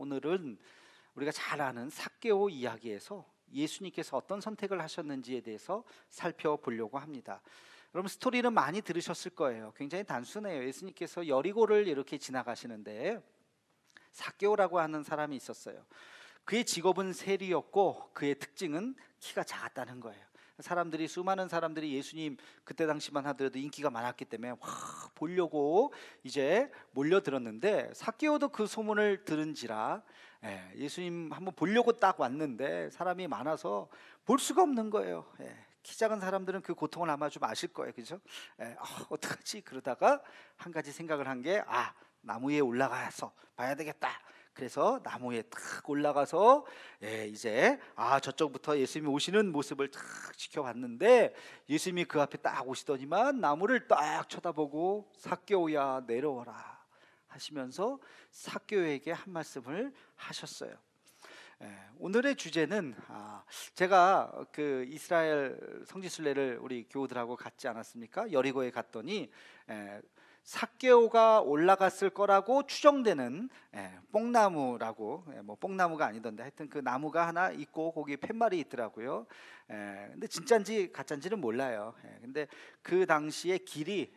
오늘은 우리가 잘 아는 삭개오 이야기에서 예수님께서 어떤 선택을 하셨는지에 대해서 살펴보려고 합니다. 여러분, 스토리는 많이 들으셨을 거예요. 굉장히 단순해요. 예수님께서 여리고를 이렇게 지나가시는데 삭개오라고 하는 사람이 있었어요. 그의 직업은 세리였고 그의 특징은 키가 작았다는 거예요. 사람들이, 수많은 사람들이 예수님 그때 당시만 하더라도 인기가 많았기 때문에 와 보려고 이제 몰려들었는데, 삭개오도 그 소문을 들은지라 예수님 한번 보려고 딱 왔는데 사람이 많아서 볼 수가 없는 거예요. 키 작은 사람들은 그 고통을 아마 좀 아실 거예요, 그죠? 어떡하지? 그러다가 한 가지 생각을 한 게, 나무에 올라가서 봐야 되겠다. 그래서 나무에 탁 올라가서 이제 저쪽부터 예수님이 오시는 모습을 탁 지켜봤는데, 예수님이 그 앞에 딱 오시더니만 나무를 딱 쳐다보고 삭개오야 내려와라 하시면서 삭개오에게 한 말씀을 하셨어요. 오늘의 주제는 제가 그 이스라엘 성지순례를 우리 교우들하고 갔지 않았습니까? 여리고에 갔더니 삭개오가 올라갔을 거라고 추정되는 뽕나무라고, 뭐 뽕나무가 아니던데 하여튼 그 나무가 하나 있고 거기 팻말이 있더라고요. 근데 진짜인지 가짜인지는 몰라요. 근데 그 당시에 길이,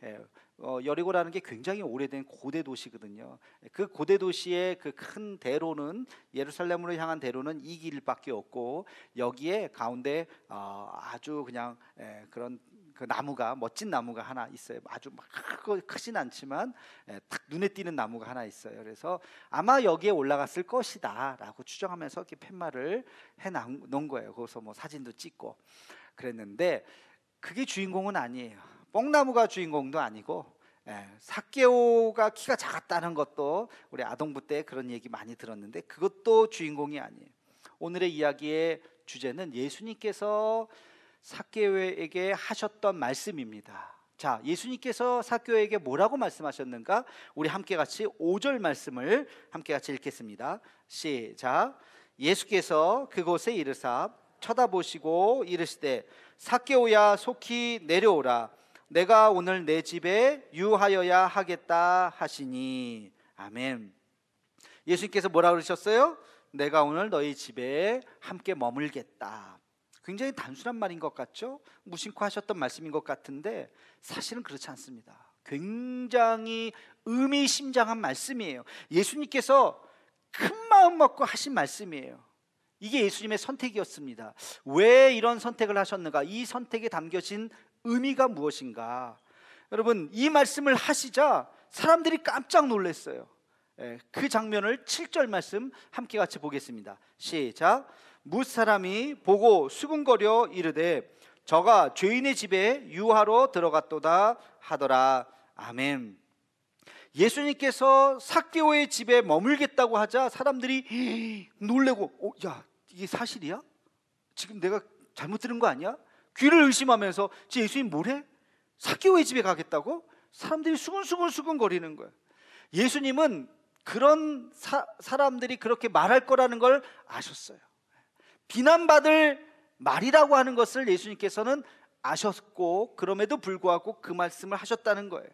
여리고라는 게 굉장히 오래된 고대 도시거든요. 그 고대 도시의 그 큰 대로는, 예루살렘으로 향한 대로는 이 길밖에 없고, 여기에 가운데 아주 그냥 그런 그 나무가, 멋진 나무가 하나 있어요. 아주 막 크진 않지만 딱 눈에 띄는 나무가 하나 있어요. 그래서 아마 여기에 올라갔을 것이다 라고 추정하면서 이렇게 팻말을 해 놓은 거예요. 거기서 뭐 사진도 찍고 그랬는데, 그게 주인공은 아니에요. 뽕나무가 주인공도 아니고, 삭개오가 키가 작았다는 것도 우리 아동부 때 그런 얘기 많이 들었는데 그것도 주인공이 아니에요. 오늘의 이야기의 주제는 예수님께서 삭개오에게 하셨던 말씀입니다. 자, 예수님께서 삭개오에게 뭐라고 말씀하셨는가? 우리 함께 같이 5절 말씀을 함께 같이 읽겠습니다. 시작. 예수께서 그곳에 이르사 쳐다보시고 이르시되 삭개오야 속히 내려오라. 내가 오늘 내 집에 유하여야 하겠다 하시니. 아멘. 예수님께서 뭐라 그러셨어요? 내가 오늘 너희 집에 함께 머물겠다. 굉장히 단순한 말인 것 같죠? 무심코 하셨던 말씀인 것 같은데 사실은 그렇지 않습니다. 굉장히 의미심장한 말씀이에요. 예수님께서 큰 마음 먹고 하신 말씀이에요. 이게 예수님의 선택이었습니다. 왜 이런 선택을 하셨는가? 이 선택에 담겨진 의미가 무엇인가? 여러분, 이 말씀을 하시자 사람들이 깜짝 놀랐어요. 그 장면을 7절 말씀 함께 같이 보겠습니다. 시작. 무사람이 보고 수군거려 이르되 저가 죄인의 집에 유하러 들어갔도다 하더라. 아멘. 예수님께서 삭개오의 집에 머물겠다고 하자 사람들이 놀래고, 야, 이게 사실이야? 지금 내가 잘못 들은 거 아니야? 귀를 의심하면서 예수님 뭐래? 삭개오의 집에 가겠다고? 사람들이 수근수근 거리는 거예요. 예수님은 그런 사람들이 그렇게 말할 거라는 걸 아셨어요. 비난받을 말이라고 하는 것을 예수님께서는 아셨고, 그럼에도 불구하고 그 말씀을 하셨다는 거예요.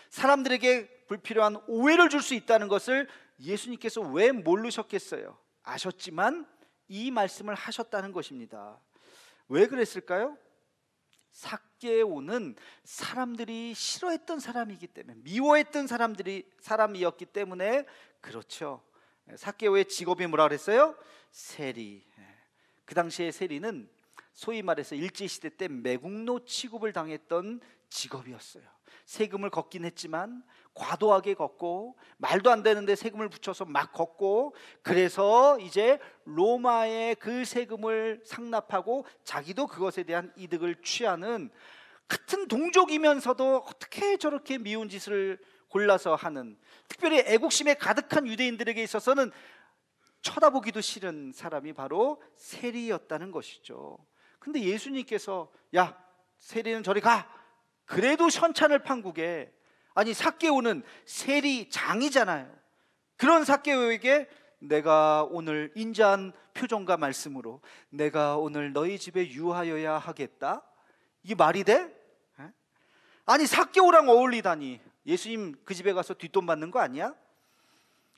사람들에게 불필요한 오해를 줄 수 있다는 것을 예수님께서 왜 모르셨겠어요? 아셨지만 이 말씀을 하셨다는 것입니다. 왜 그랬을까요? 삭개오는 사람들이 싫어했던 사람이기 때문에, 미워했던 사람이었기 때문에 그렇죠. 삭개오의 직업이 뭐라 그랬어요? 세리. 그 당시에 세리는 소위 말해서 일제시대 때 매국노 취급을 당했던 직업이었어요. 세금을 걷긴 했지만 과도하게 걷고, 말도 안 되는데 세금을 붙여서 막 걷고, 그래서 이제 로마의 그 세금을 상납하고 자기도 그것에 대한 이득을 취하는, 같은 동족이면서도 어떻게 저렇게 미운 짓을 골라서 하는, 특별히 애국심에 가득한 유대인들에게 있어서는 쳐다보기도 싫은 사람이 바로 세리였다는 것이죠. 근데 예수님께서 야, 세리는 저리 가. 그래도 현찬을 판국에, 아니 삭개오는 세리장이잖아요. 그런 삭개오에게 내가 오늘 인자한 표정과 말씀으로 내가 오늘 너희 집에 유하여야 하겠다? 이게 말이 돼? 아니 삭개오랑 어울리다니. 예수님 그 집에 가서 뒷돈 받는 거 아니야?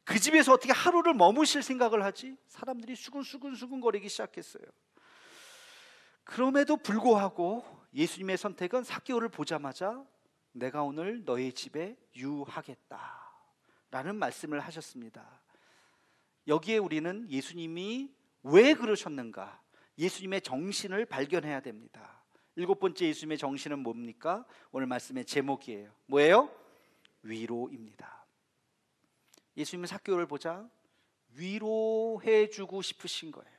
그 집에서 어떻게 하루를 머무실 생각을 하지? 사람들이 수근수근수근거리기 시작했어요. 그럼에도 불구하고 예수님의 선택은 삭개오를 보자마자 내가 오늘 너의 집에 유하겠다 라는 말씀을 하셨습니다. 여기에 우리는 예수님이 왜 그러셨는가, 예수님의 정신을 발견해야 됩니다. 7번째 예수님의 정신은 뭡니까? 오늘 말씀의 제목이에요. 뭐예요? 위로입니다. 예수님은 삭개오를 보자 위로해주고 싶으신 거예요.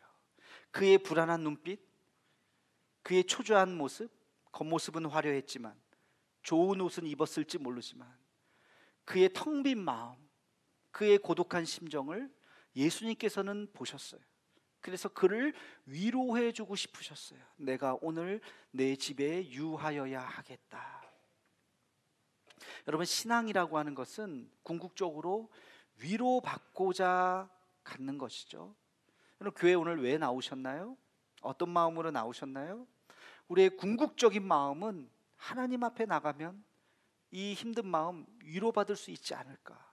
그의 불안한 눈빛, 그의 초조한 모습, 겉모습은 화려했지만, 좋은 옷은 입었을지 모르지만 그의 텅 빈 마음, 그의 고독한 심정을 예수님께서는 보셨어요. 그래서 그를 위로해주고 싶으셨어요. 내가 오늘 내 집에 유하여야 하겠다. 여러분, 신앙이라고 하는 것은 궁극적으로 위로받고자 갖는 것이죠. 여러분, 교회 오늘 왜 나오셨나요? 어떤 마음으로 나오셨나요? 우리의 궁극적인 마음은 하나님 앞에 나가면 이 힘든 마음 위로받을 수 있지 않을까,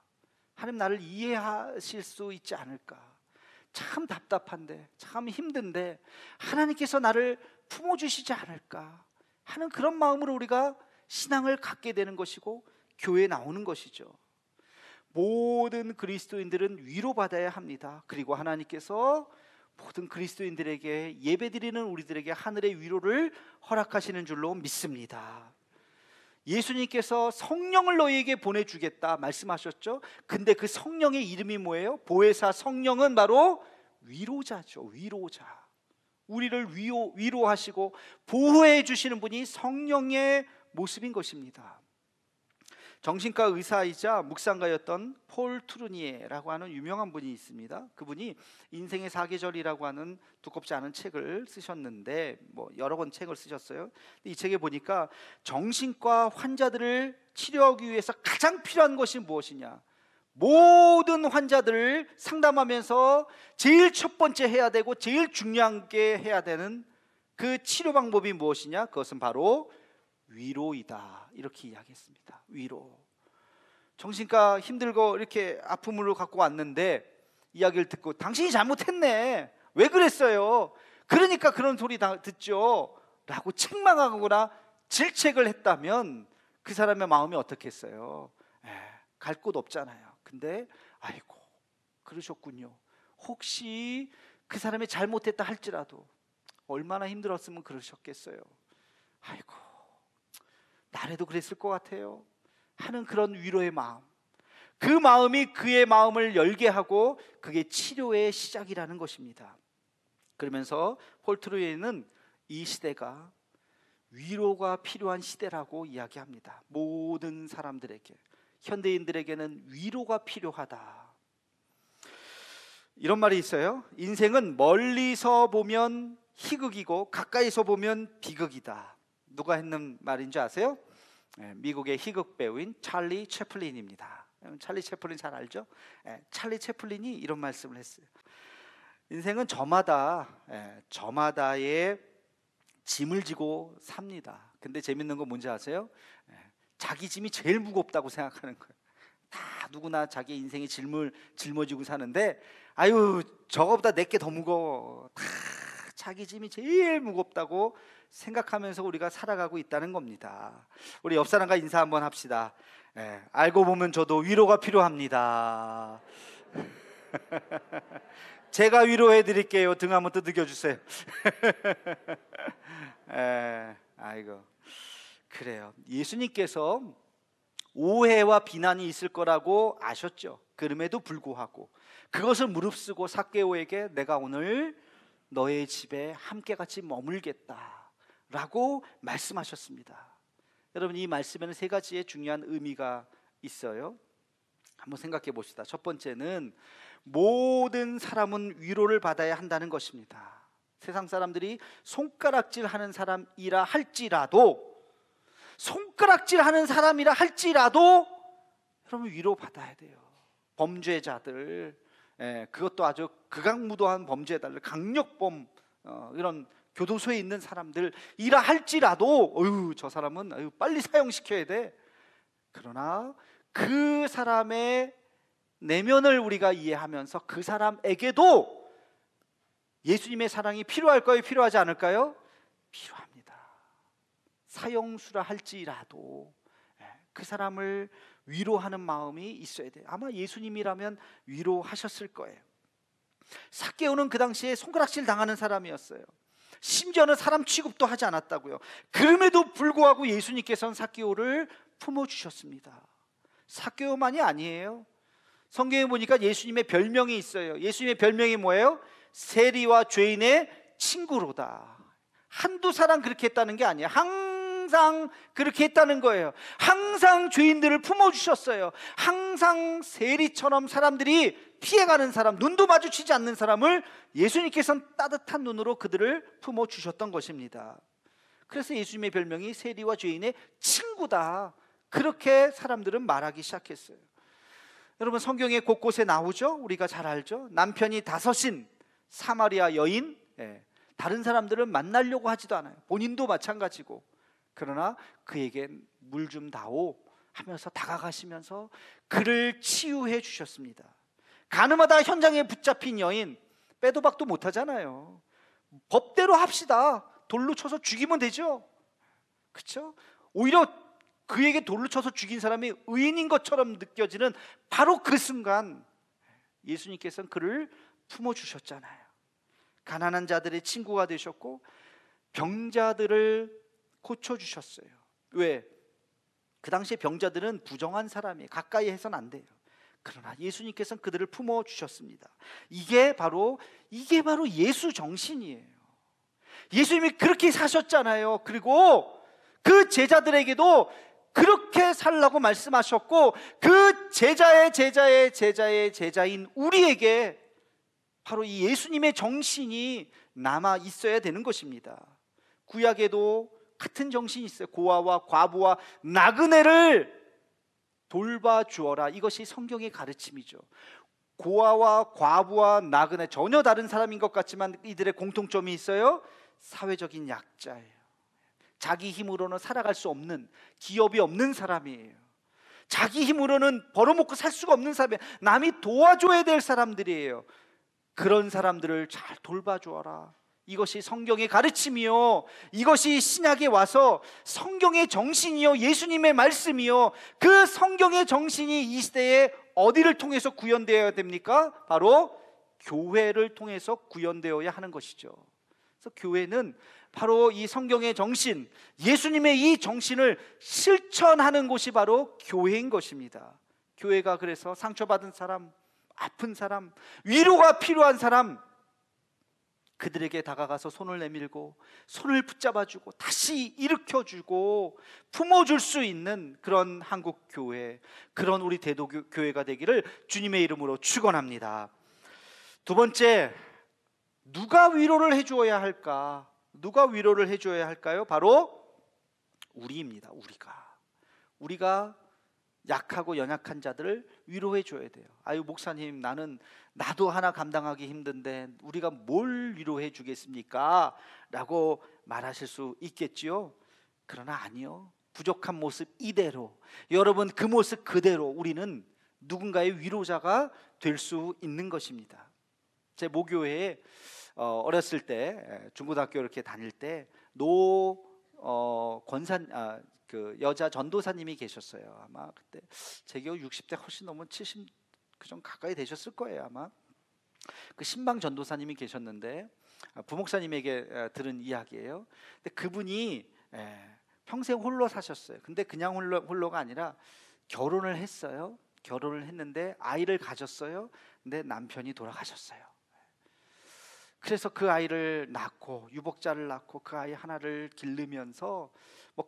하나님 나를 이해하실 수 있지 않을까, 참 답답한데, 참 힘든데 하나님께서 나를 품어주시지 않을까 하는 그런 마음으로 우리가 신앙을 갖게 되는 것이고 교회에 나오는 것이죠. 모든 그리스도인들은 위로받아야 합니다. 그리고 하나님께서 모든 그리스도인들에게, 예배드리는 우리들에게 하늘의 위로를 허락하시는 줄로 믿습니다. 예수님께서 성령을 너희에게 보내주겠다 말씀하셨죠. 근데 그 성령의 이름이 뭐예요? 보혜사 성령은 바로 위로자죠. 위로자. 우리를 위로하시고 보호해 주시는 분이 성령의 모습인 것입니다. 정신과 의사이자 묵상가였던 폴 트루니에라고 하는 유명한 분이 있습니다. 그분이 인생의 사계절이라고 하는 두껍지 않은 책을 쓰셨는데, 여러 권 책을 쓰셨어요. 이 책에 보니까 정신과 환자들을 치료하기 위해서 가장 필요한 것이 무엇이냐, 모든 환자들을 상담하면서 제일 첫 번째 해야 되고 제일 중요한 게 해야 되는 그 치료 방법이 무엇이냐, 그것은 바로 위로이다, 이렇게 이야기했습니다. 위로. 정신과 힘들고 이렇게 아픔으로 갖고 왔는데 이야기를 듣고 당신이 잘못했네, 왜 그랬어요, 그러니까 그런 소리 듣죠 라고 책망하거나 질책을 했다면 그 사람의 마음이 어떻겠어요? 갈 곳 없잖아요. 근데 아이고 그러셨군요, 혹시 그 사람이 잘못했다 할지라도 얼마나 힘들었으면 그러셨겠어요. 아이고 나라도 그랬을 것 같아요 하는 그런 위로의 마음, 그 마음이 그의 마음을 열게 하고 그게 치료의 시작이라는 것입니다. 그러면서 폴 트루이에는 이 시대가 위로가 필요한 시대라고 이야기합니다. 모든 사람들에게, 현대인들에게는 위로가 필요하다. 이런 말이 있어요. 인생은 멀리서 보면 희극이고 가까이서 보면 비극이다. 누가 했는 말인 줄 아세요? 미국의 희극 배우인 찰리 채플린입니다. 찰리 채플린 잘 알죠? 찰리 채플린이 이런 말씀을 했어요. 인생은 저마다의 짐을 지고 삽니다. 근데 재밌는 건 뭔지 아세요? 자기 짐이 제일 무겁다고 생각하는 거예요. 다 누구나 자기 인생의 짐을 짊어지고 사는데, 아유 저거보다 내게 더 무거워, 다 자기 짐이 제일 무겁다고 생각하면서 우리가 살아가고 있다는 겁니다. 우리 옆 사람과 인사 한번 합시다. 알고 보면 저도 위로가 필요합니다. 제가 위로해 드릴게요. 등 한번 두들겨 주세요. 아이고, 그래요. 예수님께서 오해와 비난이 있을 거라고 아셨죠. 그럼에도 불구하고 그것을 무릅쓰고 삭개오에게 내가 오늘 너의 집에 함께 같이 머물겠다 라고 말씀하셨습니다. 여러분, 이 말씀에는 세 가지의 중요한 의미가 있어요. 한번 생각해 봅시다. 첫 번째는 모든 사람은 위로를 받아야 한다는 것입니다. 세상 사람들이 손가락질 하는 사람이라 할지라도, 여러분 위로 받아야 돼요. 범죄자들, 그것도 아주 극악무도한 범죄자들, 강력범, 이런 교도소에 있는 사람들이라 할지라도 저 사람은 빨리 사형시켜야 돼. 그러나 그 사람의 내면을 우리가 이해하면서 그 사람에게도 예수님의 사랑이 필요할까요? 필요하지 않을까요? 필요합니다. 사형수라 할지라도 그 사람을 위로하는 마음이 있어야 돼요. 아마 예수님이라면 위로하셨을 거예요. 삭개오는 그 당시에 손가락질 당하는 사람이었어요. 심지어는 사람 취급도 하지 않았다고요. 그럼에도 불구하고 예수님께서는 삭개오를 품어주셨습니다. 삭개오만이 아니에요. 성경에 보니까 예수님의 별명이 있어요. 예수님의 별명이 뭐예요? 세리와 죄인의 친구로다. 한두 사람 그렇게 했다는 게 아니에요. 항상 그렇게 했다는 거예요. 항상 죄인들을 품어주셨어요. 항상 세리처럼 사람들이 피해가는 사람, 눈도 마주치지 않는 사람을 예수님께서는 따뜻한 눈으로 그들을 품어주셨던 것입니다. 그래서 예수님의 별명이 세리와 죄인의 친구다, 그렇게 사람들은 말하기 시작했어요. 여러분, 성경에 곳곳에 나오죠. 우리가 잘 알죠. 남편이 다섯인 사마리아 여인, 다른 사람들은 만나려고 하지도 않아요. 본인도 마찬가지고. 그러나 그에게 물 좀 다오 하면서 다가가시면서 그를 치유해 주셨습니다. 가늠하다 현장에 붙잡힌 여인, 빼도 박도 못하잖아요. 법대로 합시다. 돌로 쳐서 죽이면 되죠. 그렇죠? 오히려 그에게 돌로 쳐서 죽인 사람이 의인인 것처럼 느껴지는 바로 그 순간 예수님께서는 그를 품어주셨잖아요. 가난한 자들의 친구가 되셨고 병자들을 고쳐주셨어요. 왜? 그 당시에 병자들은 부정한 사람이에요. 가까이 해서는 안 돼요. 그러나 예수님께서는 그들을 품어주셨습니다. 이게 바로 예수 정신이에요. 예수님이 그렇게 사셨잖아요. 그리고 그 제자들에게도 그렇게 살라고 말씀하셨고, 그 제자의 제자인 우리에게 바로 이 예수님의 정신이 남아 있어야 되는 것입니다. 구약에도 같은 정신이 있어요. 고아와 과부와 나그네를 돌봐주어라. 이것이 성경의 가르침이죠. 고아와 과부와 나그네, 전혀 다른 사람인 것 같지만 이들의 공통점이 있어요. 사회적인 약자예요. 자기 힘으로는 살아갈 수 없는, 기업이 없는 사람이에요. 자기 힘으로는 벌어먹고 살 수가 없는 사람이에요. 남이 도와줘야 될 사람들이에요. 그런 사람들을 잘 돌봐주어라. 이것이 성경의 가르침이요, 이것이 신약에 와서 성경의 정신이요, 예수님의 말씀이요, 그 성경의 정신이 이 시대에 어디를 통해서 구현되어야 됩니까? 바로 교회를 통해서 구현되어야 하는 것이죠. 그래서 교회는 바로 이 성경의 정신, 예수님의 이 정신을 실천하는 곳이 바로 교회인 것입니다. 교회가 그래서 상처받은 사람, 아픈 사람, 위로가 필요한 사람, 그들에게 다가가서 손을 내밀고 손을 붙잡아주고 다시 일으켜주고 품어줄 수 있는 그런 한국 교회, 그런 우리 대도교회가 되기를 주님의 이름으로 축원합니다. 두 번째, 누가 위로를 해주어야 할까? 누가 위로를 해줘야 할까요? 바로 우리입니다. 우리가 약하고 연약한 자들을 위로해 줘야 돼요. 아유, 목사님, 나도 하나 감당하기 힘든데 우리가 뭘 위로해 주겠습니까? 라고 말하실 수 있겠지요. 그러나 아니요, 부족한 모습 이대로, 여러분 그 모습 그대로 우리는 누군가의 위로자가 될 수 있는 것입니다. 제 모교회에 어렸을 때, 중고등학교 이렇게 다닐 때 그 여자 전도사님이 계셨어요. 아마 그때 제 기억 60대 훨씬 넘은 70 그 정도 가까이 되셨을 거예요. 아마 그 신방 전도사님이 계셨는데, 부목사님에게 들은 이야기예요. 근데 그분이 평생 홀로 사셨어요. 근데 그냥 홀로가 아니라 결혼을 했어요. 결혼을 했는데 아이를 가졌어요. 근데 남편이 돌아가셨어요. 그래서 그 아이를 낳고, 유복자를 낳고 그 아이 하나를 기르면서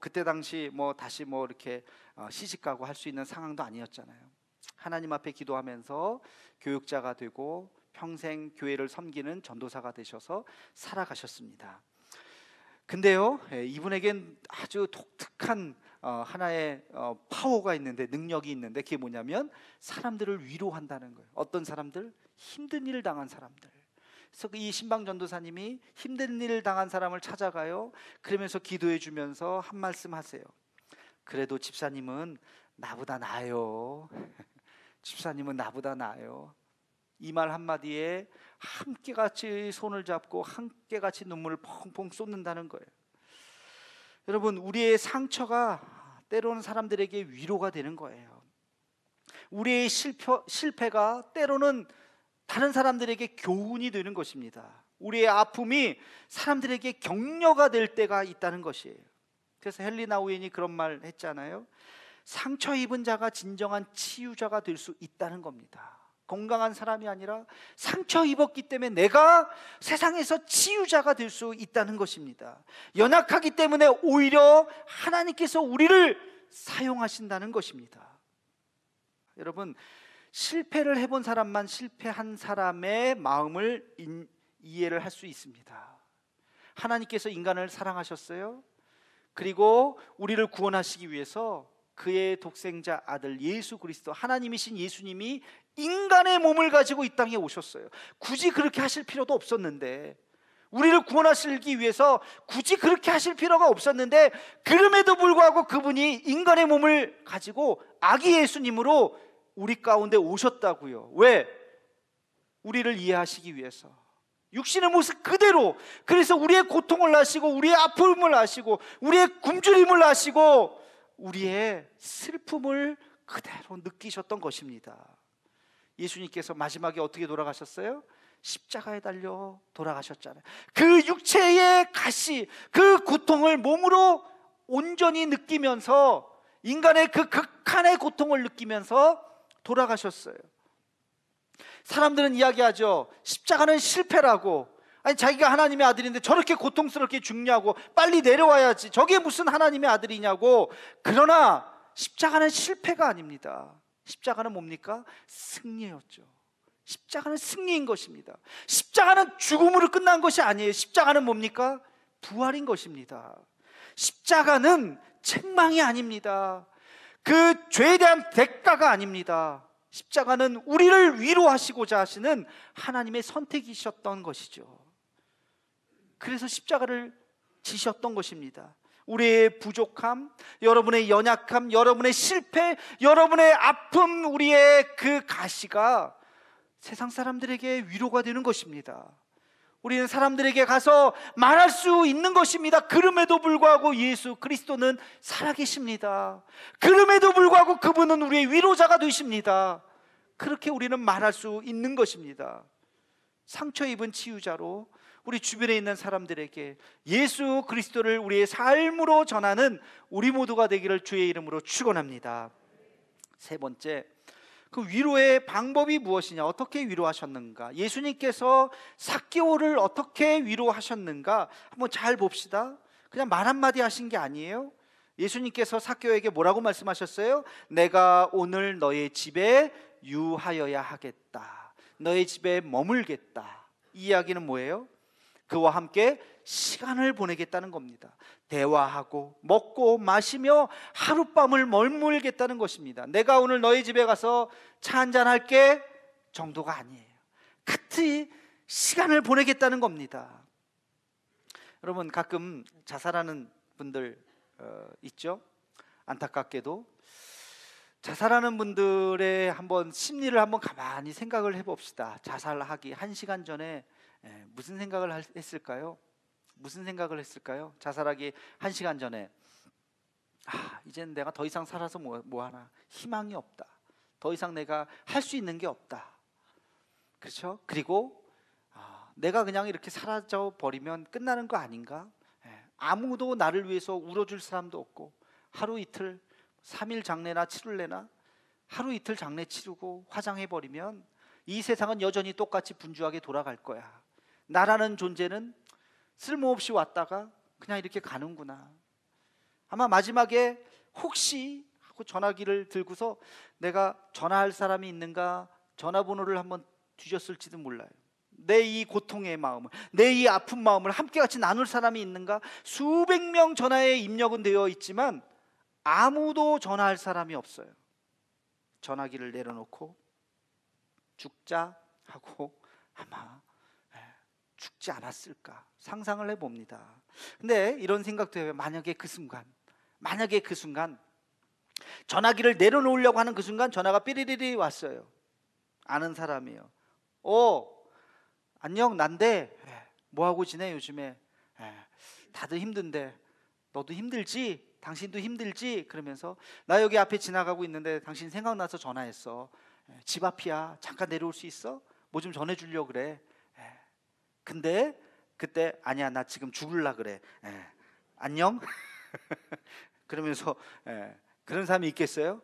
그때 당시 다시 이렇게 시집가고 할 수 있는 상황도 아니었잖아요. 하나님 앞에 기도하면서 교육자가 되고 평생 교회를 섬기는 전도사가 되셔서 살아가셨습니다. 근데요, 이분에겐 아주 독특한 하나의 파워가 있는데, 능력이 있는데, 그게 뭐냐면 사람들을 위로한다는 거예요. 어떤 사람들? 힘든 일을 당한 사람들. 그래서 이 신방 전도사님이 힘든 일을 당한 사람을 찾아가요. 그러면서 기도해 주면서 한 말씀 하세요. 그래도 집사님은 나보다 나아요. 집사님은 나보다 나아요. 이 말 한마디에 함께 같이 손을 잡고 함께 같이 눈물을 펑펑 쏟는다는 거예요. 여러분, 우리의 상처가 때로는 사람들에게 위로가 되는 거예요. 우리의 실패가 때로는 다른 사람들에게 교훈이 되는 것입니다. 우리의 아픔이 사람들에게 격려가 될 때가 있다는 것이에요. 그래서 헨리 나우엔이 그런 말 했잖아요. 상처 입은 자가 진정한 치유자가 될 수 있다는 겁니다. 건강한 사람이 아니라 상처 입었기 때문에 내가 세상에서 치유자가 될 수 있다는 것입니다. 연약하기 때문에 오히려 하나님께서 우리를 사용하신다는 것입니다. 여러분, 실패를 해본 사람만 실패한 사람의 마음을 이해를 할 수 있습니다. 하나님께서 인간을 사랑하셨어요. 그리고 우리를 구원하시기 위해서 그의 독생자 아들 예수 그리스도, 하나님이신 예수님이 인간의 몸을 가지고 이 땅에 오셨어요. 굳이 그렇게 하실 필요도 없었는데, 우리를 구원하시기 위해서 굳이 그렇게 하실 필요가 없었는데, 그럼에도 불구하고 그분이 인간의 몸을 가지고 아기 예수님으로 우리 가운데 오셨다고요. 왜? 우리를 이해하시기 위해서. 육신의 모습 그대로, 그래서 우리의 고통을 아시고 우리의 아픔을 아시고 우리의 굶주림을 아시고 우리의 슬픔을 그대로 느끼셨던 것입니다. 예수님께서 마지막에 어떻게 돌아가셨어요? 십자가에 달려 돌아가셨잖아요. 그 육체의 가시, 그 고통을 몸으로 온전히 느끼면서, 인간의 그 극한의 고통을 느끼면서 돌아가셨어요. 사람들은 이야기하죠. 십자가는 실패라고. 아니, 자기가 하나님의 아들인데 저렇게 고통스럽게 죽냐고, 빨리 내려와야지, 저게 무슨 하나님의 아들이냐고. 그러나 십자가는 실패가 아닙니다. 십자가는 뭡니까? 승리였죠. 십자가는 승리인 것입니다. 십자가는 죽음으로 끝난 것이 아니에요. 십자가는 뭡니까? 부활인 것입니다. 십자가는 책망이 아닙니다. 그 죄에 대한 대가가 아닙니다. 십자가는 우리를 위로하시고자 하시는 하나님의 선택이셨던 것이죠. 그래서 십자가를 지셨던 것입니다. 우리의 부족함, 여러분의 연약함, 여러분의 실패, 여러분의 아픔, 우리의 그 가시가 세상 사람들에게 위로가 되는 것입니다. 우리는 사람들에게 가서 말할 수 있는 것입니다. 그럼에도 불구하고 예수 그리스도는 살아계십니다. 그럼에도 불구하고 그분은 우리의 위로자가 되십니다. 그렇게 우리는 말할 수 있는 것입니다. 상처 입은 치유자로 우리 주변에 있는 사람들에게 예수 그리스도를 우리의 삶으로 전하는 우리 모두가 되기를 주의 이름으로 축원합니다. 세 번째, 그 위로의 방법이 무엇이냐? 어떻게 위로하셨는가? 예수님께서 삭개오를 어떻게 위로하셨는가? 한번 잘 봅시다. 그냥 말 한마디 하신 게 아니에요. 예수님께서 삭개오에게 뭐라고 말씀하셨어요? 내가 오늘 너의 집에 유하여야 하겠다. 너의 집에 머물겠다. 이 이야기는 뭐예요? 그와 함께 시간을 보내겠다는 겁니다. 대화하고 먹고 마시며 하룻밤을 머물겠다는 것입니다. 내가 오늘 너희 집에 가서 차 한잔 할게 정도가 아니에요. 같이 시간을 보내겠다는 겁니다. 여러분, 가끔 자살하는 분들 있죠? 안타깝게도 자살하는 분들의 한번 심리를 한번 가만히 생각을 해봅시다. 자살하기 1시간 전에 무슨 생각을 했을까요? 무슨 생각을 했을까요? 자살하기 1시간 전에 이제는 내가 더 이상 살아서 뭐하나, 희망이 없다. 더 이상 내가 할 수 있는 게 없다. 그렇죠? 그리고 내가 그냥 이렇게 사라져 버리면 끝나는 거 아닌가? 아무도 나를 위해서 울어줄 사람도 없고, 하루 이틀 3일 장례나 치룰래나 하루 이틀 장례 치르고 화장해버리면 이 세상은 여전히 똑같이 분주하게 돌아갈 거야. 나라는 존재는 쓸모없이 왔다가 그냥 이렇게 가는구나. 아마 마지막에 혹시 하고 전화기를 들고서 내가 전화할 사람이 있는가 전화번호를 한번 뒤졌을지도 몰라요. 내 이 고통의 마음을, 내 이 아픈 마음을 함께 같이 나눌 사람이 있는가. 수백 명 전화에 입력은 되어 있지만 아무도 전화할 사람이 없어요. 전화기를 내려놓고 죽자 하고 아마 죽지 않았을까 상상을 해봅니다. 근데 이런 생각도 해요. 만약에 그 순간 전화기를 내려놓으려고 하는 그 순간 전화가 삐리리리 왔어요. 아는 사람이에요. 안녕, 난데 뭐하고 지내 요즘에? 다들 힘든데 너도 힘들지? 당신도 힘들지? 그러면서 나 여기 앞에 지나가고 있는데 당신 생각나서 전화했어. 집 앞이야. 잠깐 내려올 수 있어? 뭐 좀 전해주려고 그래. 근데 그때 아니야, 나 지금 죽을라 그래. 안녕? 그러면서 그런 사람이 있겠어요?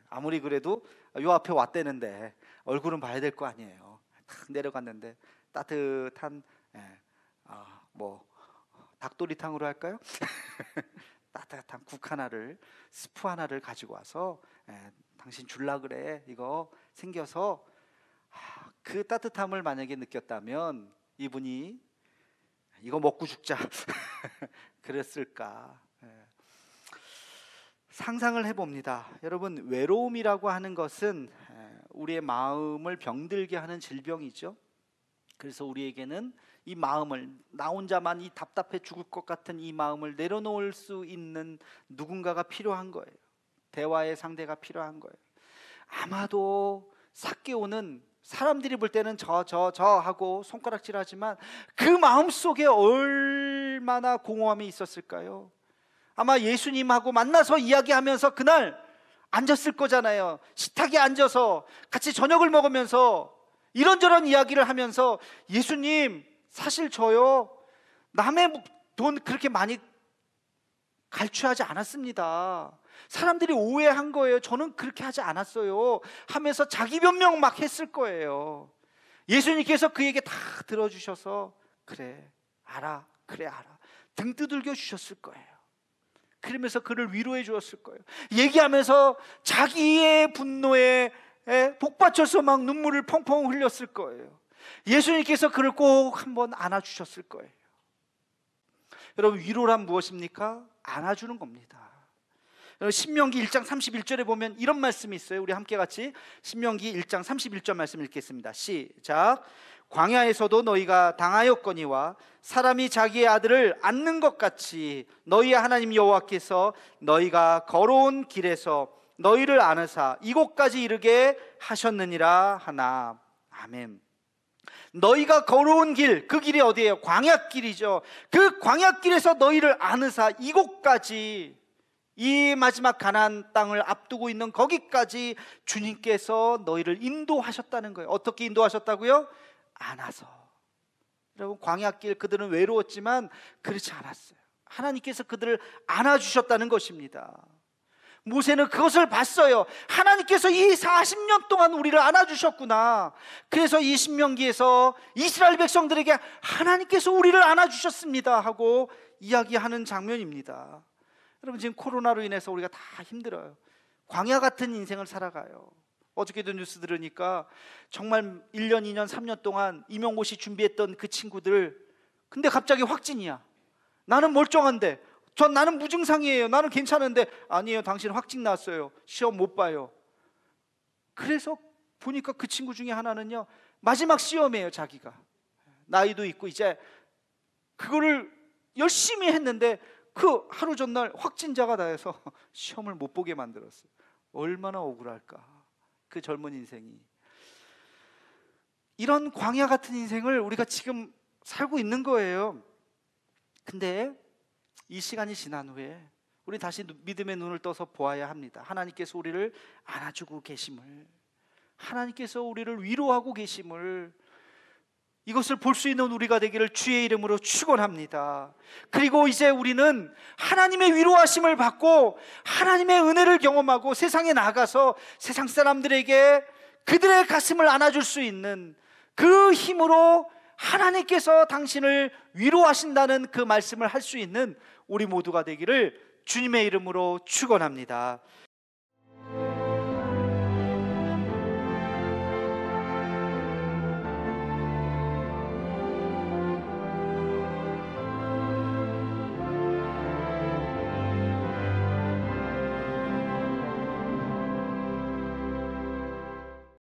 아무리 그래도 요 앞에 왔대는데 얼굴은 봐야 될 거 아니에요. 탁 내려갔는데 따뜻한 뭐 닭도리탕으로 할까요? 따뜻한 국 하나를, 스프 하나를 가지고 와서 당신 줄라 그래, 이거 생겨서. 그 따뜻함을 만약에 느꼈다면 이분이 이거 먹고 죽자 그랬을까? 상상을 해봅니다. 여러분, 외로움이라고 하는 것은 우리의 마음을 병들게 하는 질병이죠. 그래서 우리에게는 이 마음을, 나 혼자만 이 답답해 죽을 것 같은 이 마음을 내려놓을 수 있는 누군가가 필요한 거예요. 대화의 상대가 필요한 거예요. 아마도 삭개오는 사람들이 볼 때는 저 하고 손가락질하지만 그 마음속에 얼마나 공허함이 있었을까요? 아마 예수님하고 만나서 이야기하면서 그날 앉았을 거잖아요. 식탁에 앉아서 같이 저녁을 먹으면서 이런저런 이야기를 하면서, 예수님, 사실 저요, 남의 돈 그렇게 많이 갈취하지 않았습니다. 사람들이 오해한 거예요. 저는 그렇게 하지 않았어요 하면서 자기 변명 막 했을 거예요. 예수님께서 그 얘기 다 들어주셔서 그래 알아, 그래 알아, 등 두들겨 주셨을 거예요. 그러면서 그를 위로해 주었을 거예요. 얘기하면서 자기의 분노에 복받쳐서 막 눈물을 펑펑 흘렸을 거예요. 예수님께서 그를 꼭 한번 안아주셨을 거예요. 여러분, 위로란 무엇입니까? 안아주는 겁니다. 신명기 1장 31절에 보면 이런 말씀이 있어요. 우리 함께 같이 신명기 1장 31절 말씀 읽겠습니다. 시작. 광야에서도 너희가 당하였거니와 사람이 자기의 아들을 안는 것 같이 너희의 하나님 여호와께서 너희가 걸어온 길에서 너희를 안으사 이곳까지 이르게 하셨느니라 하나. 아멘. 너희가 걸어온 길, 그 길이 어디예요? 광야길이죠. 그 광야길에서 너희를 안으사 이곳까지, 이 마지막 가나안 땅을 앞두고 있는 거기까지 주님께서 너희를 인도하셨다는 거예요. 어떻게 인도하셨다고요? 안아서. 여러분, 광야길 그들은 외로웠지만 그렇지 않았어요. 하나님께서 그들을 안아주셨다는 것입니다. 모세는 그것을 봤어요. 하나님께서 이 40년 동안 우리를 안아주셨구나. 그래서 이 신명기에서 이스라엘 백성들에게 하나님께서 우리를 안아주셨습니다 하고 이야기하는 장면입니다. 여러분, 지금 코로나로 인해서 우리가 다 힘들어요. 광야 같은 인생을 살아가요. 어저께도 뉴스 들으니까 정말 1년, 2년, 3년 동안 임용고시 준비했던 그 친구들, 근데 갑자기 확진이야. 나는 멀쩡한데, 나는 무증상이에요, 나는 괜찮은데, 아니에요, 당신 확진 났어요, 시험 못 봐요. 그래서 보니까 그 친구 중에 하나는요, 마지막 시험이에요. 자기가 나이도 있고 이제 그거를 열심히 했는데 그 하루 전날 확진자가 나서 시험을 못 보게 만들었어요. 얼마나 억울할까, 그 젊은 인생이. 이런 광야 같은 인생을 우리가 지금 살고 있는 거예요. 근데 이 시간이 지난 후에 우리 다시 믿음의 눈을 떠서 보아야 합니다. 하나님께서 우리를 안아주고 계심을, 하나님께서 우리를 위로하고 계심을, 이것을 볼 수 있는 우리가 되기를 주의 이름으로 축원합니다. 그리고 이제 우리는 하나님의 위로하심을 받고 하나님의 은혜를 경험하고 세상에 나가서 세상 사람들에게 그들의 가슴을 안아줄 수 있는 그 힘으로 하나님께서 당신을 위로하신다는 그 말씀을 할 수 있는 우리 모두가 되기를 주님의 이름으로 축원합니다.